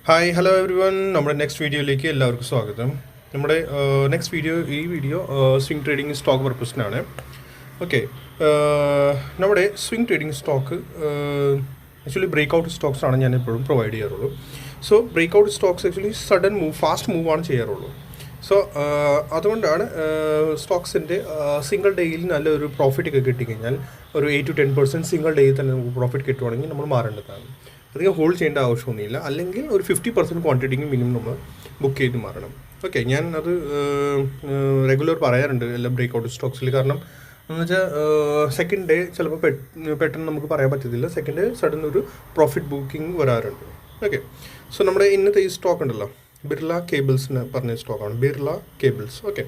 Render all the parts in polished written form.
Hi hello everyone. നമ്മുടെ next വീഡിയോയിലേക്ക് എല്ലാവർക്കും സ്വാഗതം. നമ്മുടെ ഈ വീഡിയോ സ്വിംഗ് ട്രേഡിംഗ് സ്റ്റോക്ക് പർപ്പസിനാണ്. ഓക്കെ, നമ്മുടെ swing trading stock actually breakout stocks ആണ് ഞാൻ എപ്പോഴും പ്രൊവൈഡ് ചെയ്യാറുള്ളൂ. So breakout stocks actually sudden move, fast move ആണ് ചെയ്യാറുള്ളൂ. സോ അതുകൊണ്ടാണ് സ്റ്റോക്സിൻ്റെ സിംഗിൾ ഡേയിൽ നല്ലൊരു പ്രോഫിറ്റ് ഒക്കെ കിട്ടിക്കഴിഞ്ഞാൽ ഒരു 8 to 10% സിംഗിൾ ഡേയിൽ തന്നെ നമുക്ക് പ്രോഫിറ്റ് കിട്ടുവാണെങ്കിൽ നമ്മൾ മാറേണ്ടതാണ്. അധികം ഹോൾഡ് ചെയ്യേണ്ട ആവശ്യമൊന്നുമില്ല. അല്ലെങ്കിൽ ഒരു 50% ക്വാണ്ടിറ്റിക്ക് മിനിമം നമ്മൾ ബുക്ക് ചെയ്ത് മാറണം. ഓക്കെ, ഞാൻ അത് റെഗുലർ പറയാറുണ്ട് എല്ലാ ബ്രേക്ക് ഔട്ട് സ്റ്റോക്സിൽ. കാരണം എന്ന് വെച്ചാൽ സെക്കൻഡ് ഡേ ചിലപ്പോൾ പെട്ടെന്ന് നമുക്ക് പറയാൻ പറ്റത്തില്ല. സെക്കൻഡ് ഡേ സഡൻ ഒരു പ്രോഫിറ്റ് ബുക്കിംഗ് വരാറുണ്ട്. ഓക്കെ, സോ നമ്മുടെ ഇന്നത്തെ ഈ സ്റ്റോക്ക് ഉണ്ടല്ലോ, ബിർള കേബിൾസിന് പറഞ്ഞ സ്റ്റോക്കാണ്, ബിർള കേബിൾസ്. ഓക്കെ,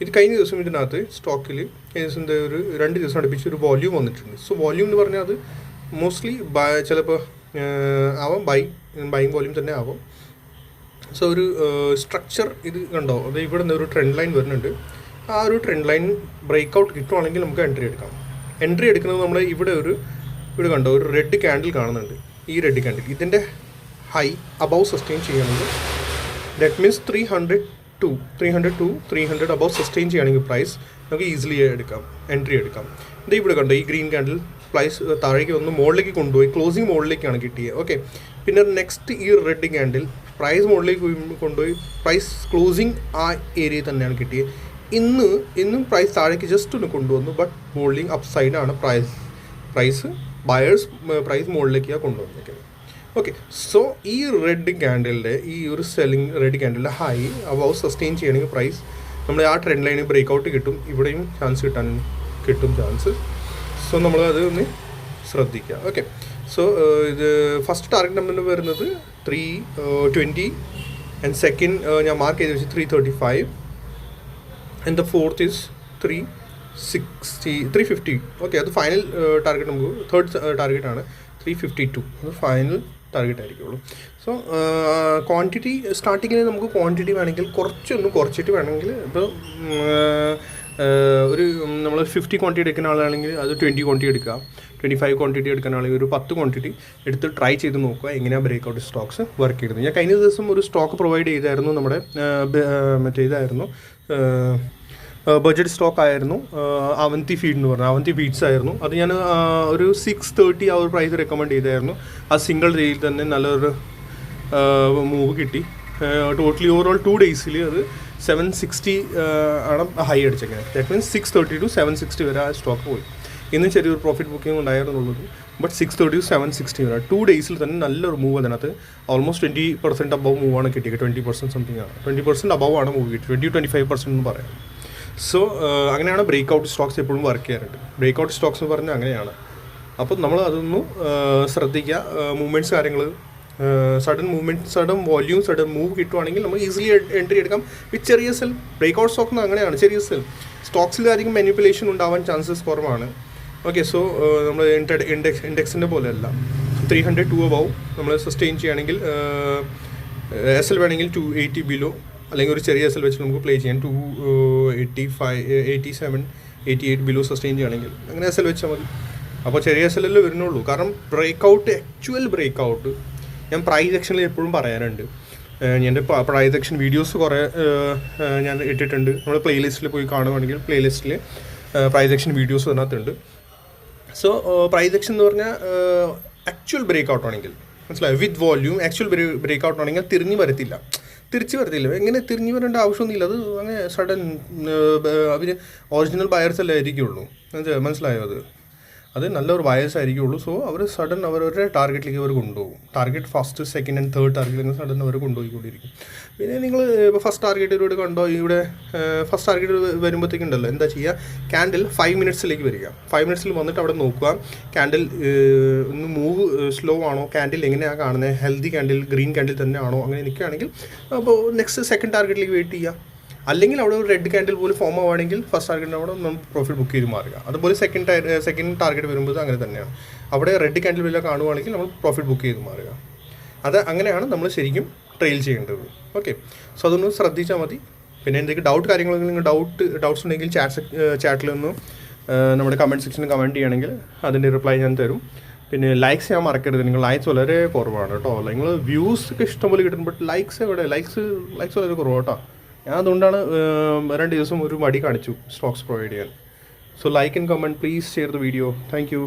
ഇത് കഴിഞ്ഞ ദിവസം ഇതിനകത്ത് സ്റ്റോക്കിൽ ദിവസത്തിൻ്റെ ഒരു 2 ദിവസം അടുപ്പിച്ച് ഒരു വോല്യൂം വന്നിട്ടുണ്ട്. സോ വോല്യൂം എന്ന് പറഞ്ഞാൽ അത് മോസ്റ്റ്ലി ചിലപ്പോൾ ആവാം, ബൈങ് വോല്യൂം തന്നെ ആവാം. സോ ഒരു സ്ട്രക്ചർ ഇത് കണ്ടോ, അത് ഇവിടെ നിന്ന് ഒരു ട്രെൻഡ് ലൈൻ വരുന്നുണ്ട്. ആ ഒരു ട്രെൻഡ് ലൈൻ ബ്രേക്ക് ഔട്ട് കിട്ടുവാണെങ്കിൽ നമുക്ക് എൻട്രി എടുക്കാം. എൻട്രി എടുക്കുന്നത് നമ്മൾ ഇവിടെ കണ്ടോ, ഒരു റെഡ് ക്യാൻഡിൽ കാണുന്നുണ്ട്. ഈ റെഡ് ക്യാൻഡിൽ ഇതിൻ്റെ ഹൈ അബവ് സസ്റ്റെയിൻ ചെയ്യുകയാണെങ്കിൽ ദാറ്റ് മീൻസ് 300 അബവ് സസ്റ്റെയിൻ ചെയ്യുകയാണെങ്കിൽ പ്രൈസ് നമുക്ക് ഈസിലി എടുക്കാം, എൻട്രി എടുക്കാം. ഇത് ഇവിടെ കണ്ടോ, ഈ ഗ്രീൻ ക്യാൻഡിൽ പ്രൈസ് താഴേക്ക് വന്ന് മുകളിലേക്ക് കൊണ്ടുപോയി, ക്ലോസിങ് മുകളിലേക്കാണ് കിട്ടിയത്. ഓക്കെ, പിന്നെ നെക്സ്റ്റ് ഈ റെഡ് ക്യാൻഡിൽ പ്രൈസ് മുകളിലേക്ക് കൊണ്ടുപോയി, പ്രൈസ് ക്ലോസിങ് ആ ഏരിയയിൽ തന്നെയാണ് കിട്ടിയത്. ഇന്നും പ്രൈസ് താഴേക്ക് ജസ്റ്റ് ഒന്ന് കൊണ്ടുവന്നു, ബട്ട് മുകളിലേക്ക് അപ്പ് സൈഡാണ് പ്രൈസ് ബയേഴ്സ് പ്രൈസ് മുകളിലേക്കാണ് കൊണ്ടുവന്നിരിക്കുന്നത്. ഓക്കെ, സോ ഈ റെഡ് ക്യാൻഡിലിൻ്റെ ഈ ഒരു സെല്ലിങ് റെഡ് ക്യാൻഡിലിൻ്റെ ഹൈ അബവ് സസ്റ്റെയിൻ ചെയ്യണമെങ്കിൽ പ്രൈസ് നമ്മൾ ആ ട്രെൻഡ് ലൈനിൽ ബ്രേക്ക് ഔട്ട് കിട്ടും. ഇവിടെയും കിട്ടും ചാൻസ്. സോ നമ്മൾ അത് ഒന്ന് ശ്രദ്ധിക്കുക. ഓക്കെ, സോ ഇത് ഫസ്റ്റ് ടാർഗറ്റ് നമ്പർ വരുന്നത് 320 ആൻഡ് സെക്കൻഡ് ഞാൻ മാർക്ക് ചെയ്ത് വെച്ച് 335 and the fourth is 350. Okay, അത് ഫൈനൽ ടാർഗറ്റ് നമുക്ക് തേർഡ് ടാർഗറ്റാണ് 352. അത് ഫൈനൽ ടാർഗറ്റ് ആയിരിക്കുള്ളൂ. സോ ക്വാണ്ടിറ്റി സ്റ്റാർട്ടിങ്ങിൽ നമുക്ക് ക്വാണ്ടിറ്റി വേണമെങ്കിൽ കുറച്ചിട്ട് വേണമെങ്കിൽ ഇപ്പോൾ ഒരു നമ്മൾ 50 ക്വാണ്ടിറ്റി എടുക്കുന്ന ആളാണെങ്കിൽ അത് 20 ക്വാണ്ടിറ്റി എടുക്കുക, 25 ക്വാണ്ടിറ്റി എടുക്കാനാണെങ്കിൽ ഒരു 10 ക്വാണ്ടിറ്റി എടുത്ത് ട്രൈ ചെയ്ത് നോക്കുക എങ്ങനെയാണ് ബ്രേക്ക് ഔട്ട് സ്റ്റോക്സ് വർക്ക് ചെയ്യുന്നത്. ഞാൻ കഴിഞ്ഞ ദിവസം ഒരു സ്റ്റോക്ക് പ്രൊവൈഡ് ചെയ്തായിരുന്നു, നമ്മുടെ ബഡ്ജറ്റ് സ്റ്റോക്ക് ആയിരുന്നു, അവന്തി ഫീഡ് എന്ന് പറഞ്ഞാൽ അവന്തി ഫീഡ്സ് ആയിരുന്നു. അത് ഞാൻ ഒരു 630 ആ ഒരു പ്രൈസ് റെക്കമെൻഡ് ചെയ്തായിരുന്നു. ആ സിംഗിൾ ഡേയിൽ തന്നെ നല്ലൊരു മൂവ് കിട്ടി. ടോട്ടലി ഓവറോൾ 2 ഡേയ്സിൽ അത് 760 ആണ് ഹൈ അടിച്ചേക്കുന്നത്. ദാറ്റ് മീൻസ് 630 to 760 വരെ ആ സ്റ്റോക്ക് പോയി. ഇന്നും ചെറിയൊരു പ്രോഫിറ്റ് ബുക്കിംഗ് ഉണ്ടായിരുന്നുള്ളത്, ബട്ട് 630 to 760 വരെ 2 ഡേയ്സിൽ തന്നെ നല്ലൊരു മൂവ്. അതിനകത്ത് ഓൾമോസ്റ്റ് 20% അബവ് മൂവാണ് കിട്ടിയത്. 20% സംതിങ് ആണ്, 20% അബവ് ആണ് മൂവ് കിട്ടിയത്, 20-25% എന്ന് പറയാം. സോ അങ്ങനെയാണ് ബ്രേക്ക് ഔട്ട് സ്റ്റോക്സ് എപ്പോഴും വർക്ക് ചെയ്യാറുണ്ട്. ബ്രേക്ക് ഔട്ട് സ്റ്റോക്സ് എന്ന് പറഞ്ഞാൽ അങ്ങനെയാണ്. അപ്പോൾ നമ്മൾ അതൊന്നും ശ്രദ്ധിക്കുക. മൂവ്മെൻറ്റ്സ്, കാര്യങ്ങൾ, sudden movement, sudden volume, sudden move കിട്ടുവാണെങ്കിൽ നമുക്ക് ഈസിലി എൻട്രി എടുക്കാം വിത്ത് ചെറിയ സെൽ. ബ്രേക്ക് ഔട്ട് സ്റ്റോക്ക് അങ്ങനെയാണ്, ചെറിയ സെൽ. സ്റ്റോക്സിൽ അധികം മാനിപ്പുലേഷൻ ഉണ്ടാവാൻ ചാൻസസ് കുറവാണ്. ഓക്കെ, സോ നമ്മൾ ഇൻഡെക്സിൻ്റെ പോലെയല്ല. 302 അബവ് നമ്മൾ സസ്റ്റെയിൻ ചെയ്യുകയാണെങ്കിൽ എസ് എൽ വേണമെങ്കിൽ 280 ബിലോ, അല്ലെങ്കിൽ ഒരു ചെറിയ എസ് എൽ വെച്ച് നമുക്ക് പ്ലേ ചെയ്യാം. 285, 87, 88 ബിലോ സസ്റ്റെയിൻ ചെയ്യുകയാണെങ്കിൽ അങ്ങനെ എസ് എൽ വെച്ചാൽ മതി. അപ്പോൾ ചെറിയ എസ് എല്ലല്ലേ വരുന്നുള്ളൂ. കാരണം ആക്ച്വൽ ബ്രേക്ക് ഔട്ട് ഞാൻ പ്രൈസ് സെക്ഷനിൽ എപ്പോഴും പറയാറുണ്ട്. എൻ്റെ പ്രൈസ് സെക്ഷൻ വീഡിയോസ് കുറേ ഞാൻ ഇട്ടിട്ടുണ്ട്. നമ്മൾ പ്ലേലിസ്റ്റിൽ പോയി കാണുവാണെങ്കിൽ പ്ലേലിസ്റ്റിൽ പ്രൈസ് സെക്ഷൻ വീഡിയോസ് അതിനകത്തുണ്ട്. സോ പ്രൈസ് സെക്ഷൻ എന്ന് പറഞ്ഞാൽ ആക്ച്വൽ ബ്രേക്ക് ഔട്ട് ആണെങ്കിൽ മനസ്സിലായോ, വിത്ത് വോല്യൂം ആക്ച്വൽ ബ്രേക്ക് ഔട്ട് ആണെങ്കിൽ തിരിച്ചു വരത്തില്ല. എങ്ങനെ തിരിഞ്ഞു വരേണ്ട ആവശ്യമൊന്നുമില്ല. അത് അങ്ങനെ സഡൻ അവർ ഒറിജിനൽ ബയേഴ്സ് അല്ലേ ആയിരിക്കുള്ളൂ, മനസ്സിലായോ? അത് നല്ലൊരു ബയേഴ്സ് ആയിരിക്കുള്ളൂ. സോ അവർ സഡൻ അവരുടെ ടാർഗറ്റിലേക്ക് അവർ കൊണ്ടുപോകും. Target first, second and third ടാർഗറ്റിലേക്ക് സഡൻ അവർ കൊണ്ടുപോയിക്കൊണ്ടിരിക്കും. പിന്നെ നിങ്ങൾ ഇപ്പോൾ ഫസ്റ്റ് ടാർഗറ്റ് ഇവിടെ കണ്ടോ, ഇവിടെ ഫസ്റ്റ് ടാർഗറ്റ് വരുമ്പോഴത്തേക്കുണ്ടല്ലോ എന്താ ചെയ്യുക, ക്യാൻഡിൽ 5 മിനിറ്റ്സിലേക്ക് വരിക. 5 മിനിറ്റ്സിൽ വന്നിട്ട് അവിടെ നോക്കുക ക്യാൻഡിൽ ഒന്ന് മൂവ് സ്ലോ ആണോ, ക്യാൻഡിൽ എങ്ങനെയാണ് കാണുന്നത്, ഹെൽത്തി ക്യാൻഡിൽ, ഗ്രീൻ ക്യാൻഡിൽ തന്നെ ആണോ, അങ്ങനെ നിൽക്കുകയാണെങ്കിൽ അപ്പോൾ നെക്സ്റ്റ് സെക്കൻഡ് ടാർഗറ്റിലേക്ക് വെയിറ്റ് ചെയ്യുക. അല്ലെങ്കിൽ അവിടെ ഒരു റെഡ് ക്യാൻഡിൽ പോലും ഫോം ആവുകയാണെങ്കിൽ ഫസ്റ്റ് ടാർഗറ്റിൻ്റെ അവിടെ നമ്മൾ പ്രോഫിറ്റ് ബുക്ക് ചെയ്ത് മാറുക. അതുപോലെ സെക്കൻഡ് ടാർഗറ്റ് വരുമ്പോൾ അങ്ങനെ തന്നെയാണ്. അവിടെ റെഡ് ക്യാൻഡിൽ വല്ല കാണുവാണെങ്കിൽ നമ്മൾ പ്രോഫിറ്റ് ബുക്ക് ചെയ്ത് മാറുക. അങ്ങനെയാണ് നമ്മൾ ശരിക്കും ട്രെയിൽ ചെയ്യേണ്ടത്. ഓക്കെ, സോ അതൊന്ന് ശ്രദ്ധിച്ചാൽ മതി. പിന്നെ എന്തെങ്കിലും കാര്യങ്ങളെങ്കിൽ നിങ്ങൾ ഡൗട്ട്സ് ഉണ്ടെങ്കിൽ ചാറ്റിൽ നിന്ന് നമ്മുടെ കമൻറ്റ് സെക്ഷനിൽ കമൻറ്റ് ചെയ്യുകയാണെങ്കിൽ അതിൻ്റെ റിപ്ലൈ ഞാൻ തരും. പിന്നെ ലൈക്സ് ചെയ്യാൻ മറക്കരുത്. നിങ്ങൾ ലൈക്സ് വളരെ കുറവാണ് കേട്ടോ. നിങ്ങൾ വ്യൂസ് ഒക്കെ ഇഷ്ടംപോലെ കിട്ടും, ബട്ട് ലൈക്സ് എവിടെ? ലൈക്സ് വളരെ കുറവ് കേട്ടോ. ഞാൻ അതുകൊണ്ടാണ് 2 ദിവസം ഒരു മടി കാണിച്ചു സ്റ്റോക്സ് പ്രൊവൈഡ് ചെയ്യാൻ. So like and comment, please share the video. Thank you.